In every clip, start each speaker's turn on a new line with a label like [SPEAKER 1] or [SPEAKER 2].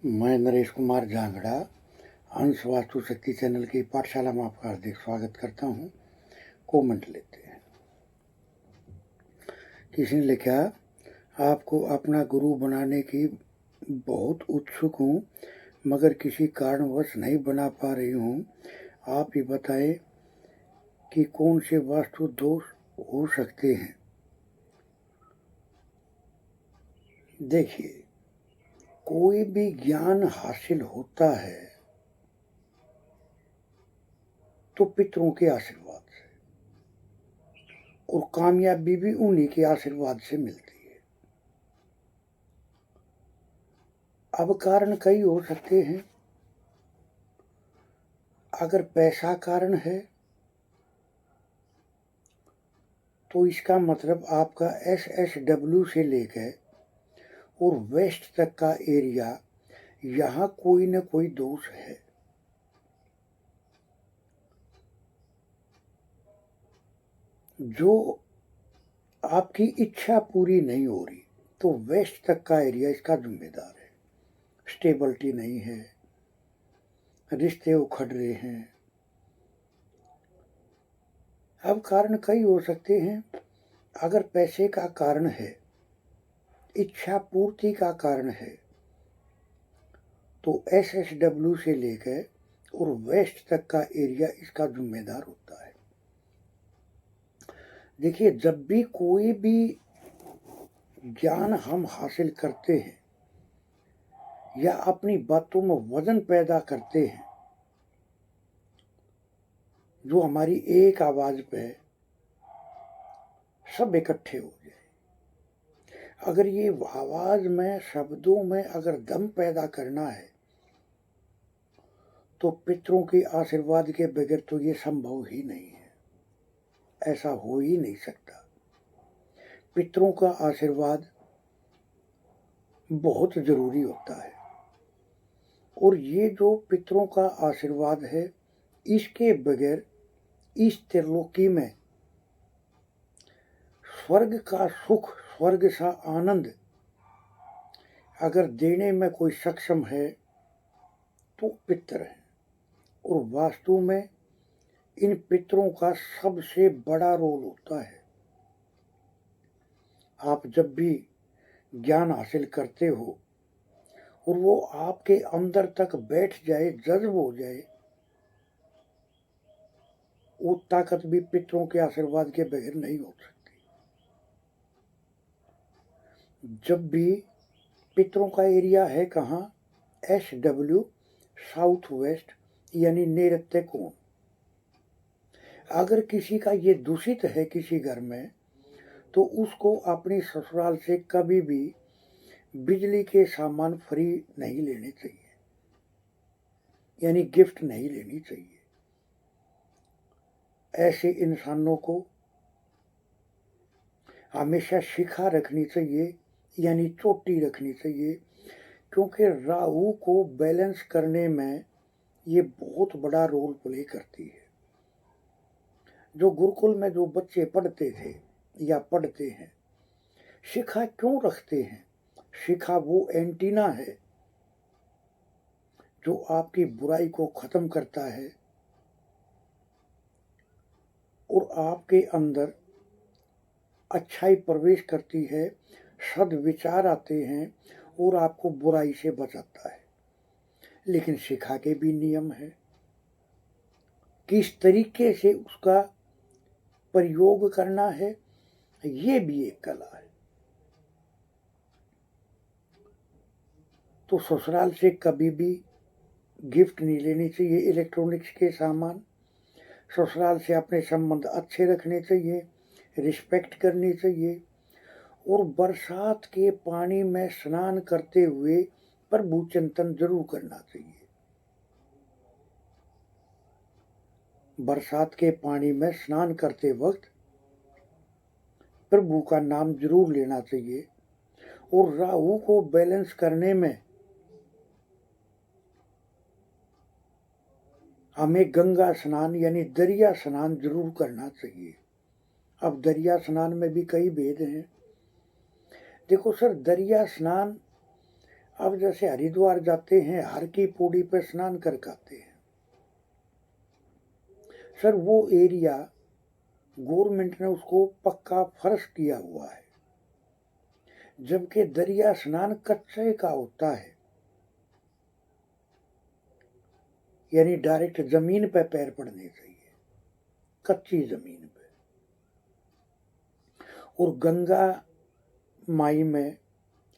[SPEAKER 1] मैं नरेश कुमार जांगड़ा अंश वास्तु शक्ति चैनल की पाठशाला में आपका हार्दिक स्वागत करता हूँ। कमेंट लेते हैं। किसी ने लिखा, आपको अपना गुरु बनाने की बहुत उत्सुक हूँ मगर किसी कारणवश नहीं बना पा रही हूँ। आप ही बताएं कि कौन से वास्तु दोष हो सकते हैं। देखिए, कोई भी ज्ञान हासिल होता है तो पितरों के आशीर्वाद से, और कामयाबी भी उन्हीं के आशीर्वाद से मिलती है। अब कारण कई हो सकते हैं। अगर पैसा कारण है तो इसका मतलब आपका SSW से लेकर और वेस्ट तक का एरिया, यहाँ कोई न कोई दोष है। जो आपकी इच्छा पूरी नहीं हो रही तो वेस्ट तक का एरिया इसका जिम्मेदार है। स्टेबिलिटी नहीं है, रिश्ते उखड़ रहे हैं। अब कारण कई हो सकते हैं। अगर पैसे का कारण है, इच्छा पूर्ति का कारण है, तो SSW से लेकर और वेस्ट तक का एरिया इसका जिम्मेदार होता है। देखिए, जब भी कोई भी ज्ञान हम हासिल करते हैं या अपनी बातों में वजन पैदा करते हैं, जो हमारी एक आवाज पे सब इकट्ठे हो जाए, अगर ये आवाज में, शब्दों में अगर दम पैदा करना है तो पितरों के आशीर्वाद के बगैर तो ये संभव ही नहीं है। ऐसा हो ही नहीं सकता। पितरों का आशीर्वाद बहुत जरूरी होता है, और ये जो पितरों का आशीर्वाद है, इसके बगैर इस त्रिलोकी में स्वर्ग का सुख, स्वर्ग सा आनंद अगर देने में कोई सक्षम है तो पितर है। और वास्तु में इन पितरों का सबसे बड़ा रोल होता है। आप जब भी ज्ञान हासिल करते हो और वो आपके अंदर तक बैठ जाए, जज्ब हो जाए, वो ताकत भी पितरों के आशीर्वाद के बगैर नहीं हो सकती। जब भी पितरों का एरिया है कहाँ, SW साउथ वेस्ट, यानी नैऋत्य कोण। अगर किसी का ये दूषित है किसी घर में, तो उसको अपनी ससुराल से कभी भी बिजली के सामान फ्री नहीं लेने चाहिए, यानी गिफ्ट नहीं लेनी चाहिए। ऐसे इंसानों को हमेशा शिखा रखनी चाहिए, यानी चोटी रखनी चाहिए, क्योंकि राहु को बैलेंस करने में ये बहुत बड़ा रोल प्ले करती है। जो गुरुकुल में जो बच्चे पढ़ते थे या पढ़ते हैं, शिखा क्यों रखते हैं? शिखा वो एंटीना है जो आपकी बुराई को खत्म करता है और आपके अंदर अच्छाई प्रवेश करती है, सद्विचार आते हैं और आपको बुराई से बचाता है। लेकिन शिखा के भी नियम है, किस तरीके से उसका प्रयोग करना है, ये भी एक कला है। तो ससुराल से कभी भी गिफ्ट नहीं लेनी चाहिए, इलेक्ट्रॉनिक्स के सामान। ससुराल से अपने संबंध अच्छे रखने चाहिए, रिस्पेक्ट करनी चाहिए, और बरसात के पानी में स्नान करते हुए प्रभु चिंतन जरूर करना चाहिए। बरसात के पानी में स्नान करते वक्त प्रभु का नाम जरूर लेना चाहिए। और राहु को बैलेंस करने में हमें गंगा स्नान यानी दरिया स्नान जरूर करना चाहिए। अब दरिया स्नान में भी कई भेद हैं। देखो सर, दरिया स्नान अब जैसे हरिद्वार जाते हैं, हर की पौड़ी पे स्नान करके आते हैं। सर वो एरिया गवर्नमेंट ने उसको पक्का फर्श किया हुआ है, जबकि दरिया स्नान कच्चे का होता है, यानी डायरेक्ट जमीन पे पैर पड़ने चाहिए, कच्ची जमीन पे। और गंगा माई में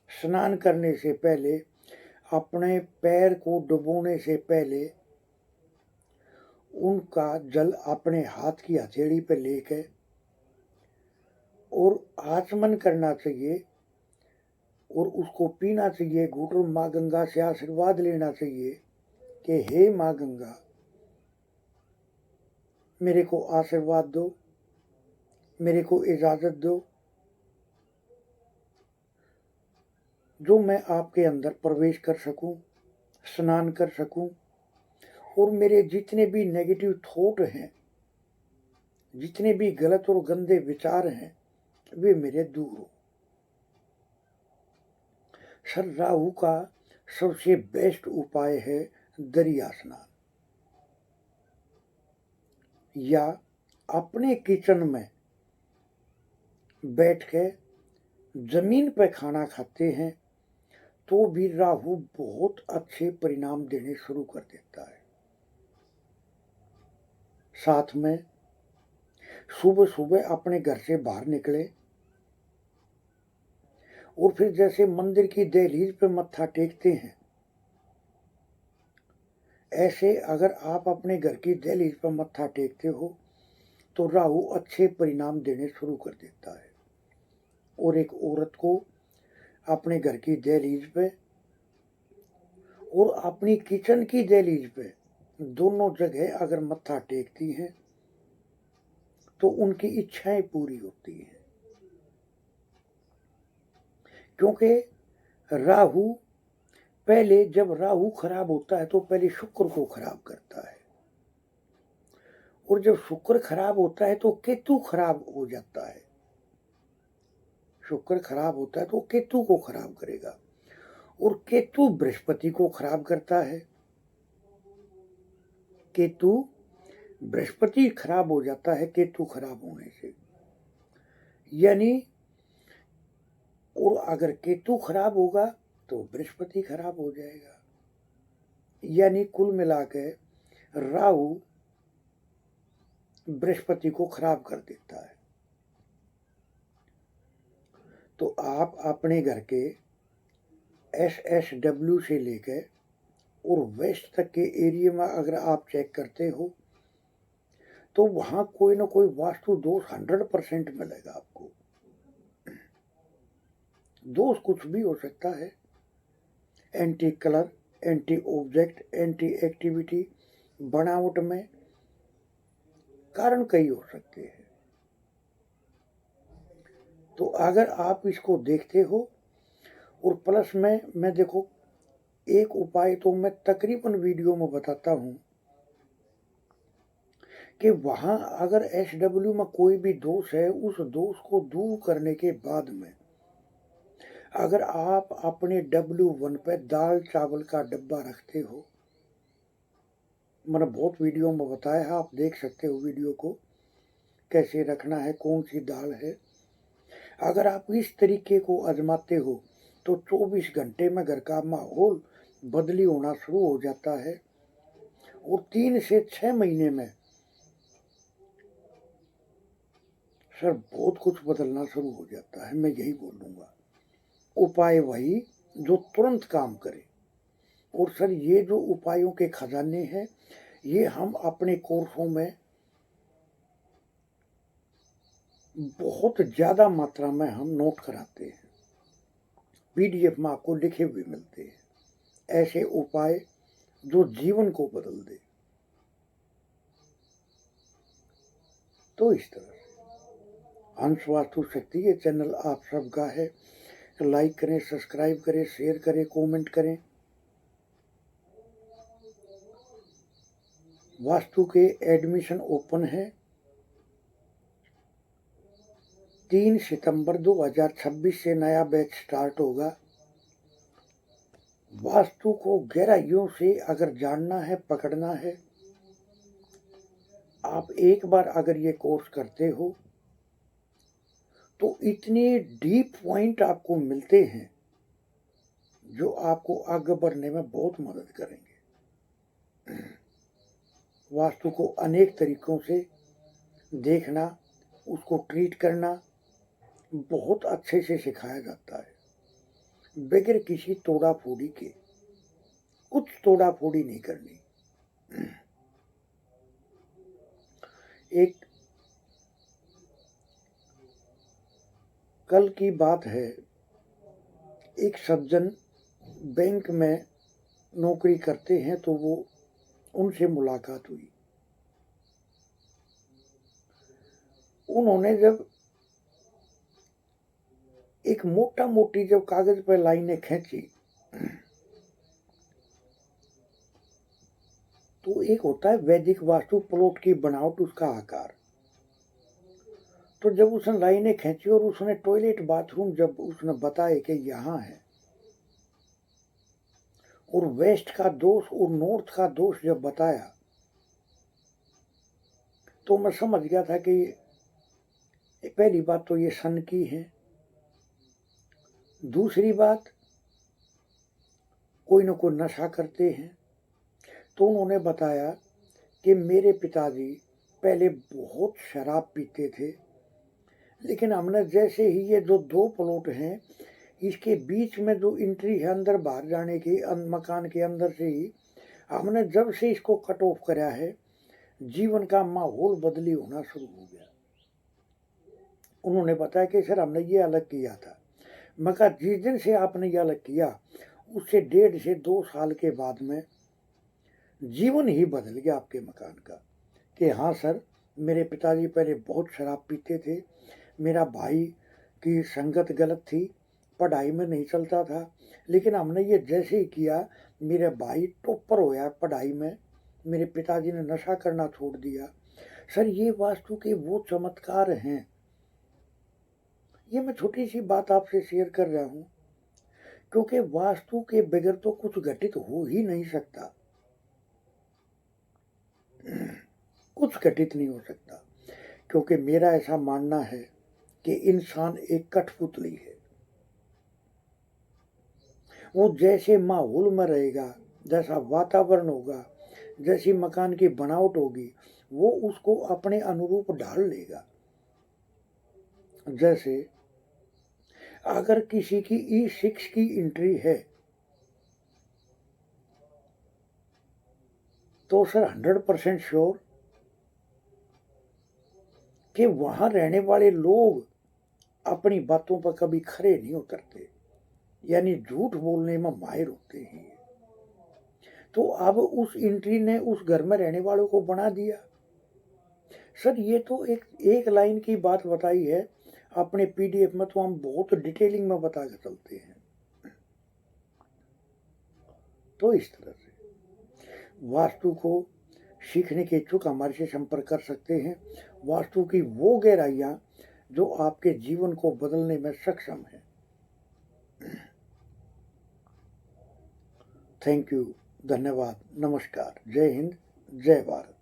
[SPEAKER 1] स्नान करने से पहले, अपने पैर को डुबोने से पहले उनका जल अपने हाथ की हथेली पे लेके और आचमन करना चाहिए और उसको पीना चाहिए। घुटन माँ गंगा से आशीर्वाद लेना चाहिए कि हे माँ गंगा, मेरे को आशीर्वाद दो, मेरे को इजाज़त दो, जो मैं आपके अंदर प्रवेश कर सकूं, स्नान कर सकूं, और मेरे जितने भी नेगेटिव थॉट हैं, जितने भी गलत और गंदे विचार हैं, वे मेरे दूर हो। सर राहु का सबसे बेस्ट उपाय है दरिया स्नान, या अपने किचन में बैठ के जमीन पे खाना खाते हैं तो भी राहु बहुत अच्छे परिणाम देने शुरू कर देता है। साथ में सुबह सुबह अपने घर से बाहर निकले और फिर जैसे मंदिर की दहलीज पे मत्था टेकते हैं, ऐसे अगर आप अपने घर की दहलीज पर मत्था टेकते हो तो राहु अच्छे परिणाम देने शुरू कर देता है। और एक औरत को अपने घर की दहलीज पे और अपनी किचन की दहलीज पे, दोनों जगह अगर मत्था टेकती हैं तो उनकी इच्छाएं पूरी होती हैं। क्योंकि राहु पहले, जब राहु खराब होता है तो पहले शुक्र को खराब करता है, और जब शुक्र खराब होता है तो केतु खराब हो जाता है। शुक्र खराब होता है तो केतु को खराब करेगा, और केतु बृहस्पति को खराब करता है। केतु बृहस्पति खराब हो जाता है केतु खराब होने से, यानी, और अगर केतु खराब होगा तो बृहस्पति खराब हो जाएगा। यानी कुल मिलाकर राहु बृहस्पति को खराब कर देता है। तो आप अपने घर के SSW से लेकर और वेस्ट तक के एरिया में अगर आप चेक करते हो तो वहां कोई ना कोई वास्तु दोष 100% मिलेगा आपको। दोष कुछ भी हो सकता है, anti colour, anti object, anti activity, बनावट में कारण कई हो सकते हैं। तो अगर आप इसको देखते हो, और प्लस में मैं देखो एक उपाय तो मैं तकरीबन वीडियो में बताता हूं कि वहां अगर SW में कोई भी दोष है, उस दोष को दूर करने के बाद में अगर आप अपने W1 पे दाल चावल का डब्बा रखते हो, मैंने बहुत वीडियो में बताया है, आप देख सकते हो वीडियो को कैसे रखना है, कौन सी दाल है। अगर आप इस तरीके को आजमाते हो तो 24 घंटे में घर का माहौल बदली होना शुरू हो जाता है, और 3 से 6 महीने में सर बहुत कुछ बदलना शुरू हो जाता है। मैं यही बोलूँगा, उपाय वही जो तुरंत काम करे। और सर ये जो उपायों के खजाने हैं, ये हम अपने कोर्सों में बहुत ज़्यादा मात्रा में हम नोट कराते हैं, PDF में आपको लिखे हुए मिलते हैं ऐसे उपाय जो जीवन को बदल दे। तो इस तरह से हंस वास्तु शक्ति ये चैनल आप सबका है। लाइक करें, सब्सक्राइब करें, शेयर करें, कमेंट करें। वास्तु के एडमिशन ओपन है। 3 सितंबर 2026 से नया बैच स्टार्ट होगा। वास्तु को गहराइयों से अगर जानना है, पकड़ना है, आप एक बार अगर ये कोर्स करते हो तो इतने डीप पॉइंट आपको मिलते हैं जो आपको आगे बढ़ने में बहुत मदद करेंगे। वास्तु को अनेक तरीकों से देखना, उसको ट्रीट करना बहुत अच्छे से सिखाया जाता है, बगैर किसी तोड़ा फोड़ी के। कुछ तोड़ा फोड़ी नहीं करनी। एक कल की बात है, एक सज्जन बैंक में नौकरी करते हैं, तो वो उनसे मुलाकात हुई। उन्होंने जब एक मोटा मोटी जब कागज पर लाइनें खींची, तो एक होता है वैदिक वास्तु, प्लॉट की बनावट, उसका आकार। तो जब उसने लाइनें खींची और उसने टॉयलेट बाथरूम जब उसने बताए कि यहाँ है, और वेस्ट का दोष और नॉर्थ का दोष जब बताया, तो मैं समझ गया था कि पहली बात तो ये सन की है, दूसरी बात कोई न कोई नशा करते हैं। तो उन्होंने बताया कि मेरे पिताजी पहले बहुत शराब पीते थे, लेकिन हमने जैसे ही ये जो 2 प्लॉट हैं, इसके बीच में जो एंट्री है अंदर बाहर जाने की, मकान के अंदर से ही हमने जब से इसको कट ऑफ करा है, जीवन का माहौल बदली होना शुरू हो गया। उन्होंने बताया कि सर हमने ये अलग किया था। मैं कहा जिस दिन से आपने ये अलग किया, उससे 1.5 से 2 साल के बाद में जीवन ही बदल गया आपके मकान का। कि हाँ सर, मेरे पिताजी पहले बहुत शराब पीते थे, मेरा भाई की संगत गलत थी, पढ़ाई में नहीं चलता था, लेकिन हमने ये जैसे ही किया, मेरे भाई टॉपर हो गया पढ़ाई में, मेरे पिताजी ने नशा करना छोड़ दिया। सर ये वास्तु के वो चमत्कार हैं। ये मैं छोटी सी बात आपसे शेयर कर रहा हूँ, क्योंकि वास्तु के बगैर तो कुछ घटित हो ही नहीं सकता। कुछ घटित नहीं हो सकता, क्योंकि मेरा ऐसा मानना है कि इंसान एक कठपुतली है। वो जैसे माहौल में रहेगा, जैसा वातावरण होगा, जैसी मकान की बनावट होगी, वो उसको अपने अनुरूप ढाल लेगा। जैसे अगर किसी की E6 की एंट्री है, तो सर 100% श्योर कि वहां रहने वाले लोग अपनी बातों पर कभी खरे नहीं उतरते, यानी झूठ बोलने में माहिर होते हैं। तो अब उस एंट्री ने उस घर में रहने वालों को बना दिया। सर ये तो एक लाइन की बात बताई है, अपने PDF में तो हम बहुत डिटेलिंग में बता के चलते हैं। तो इस तरह से वास्तु को सीखने के इच्छुक हमारे से संपर्क कर सकते हैं। वास्तु की वो गहराइयाँ जो आपके जीवन को बदलने में सक्षम है। थैंक यू, धन्यवाद, नमस्कार, जय हिंद, जय भारत।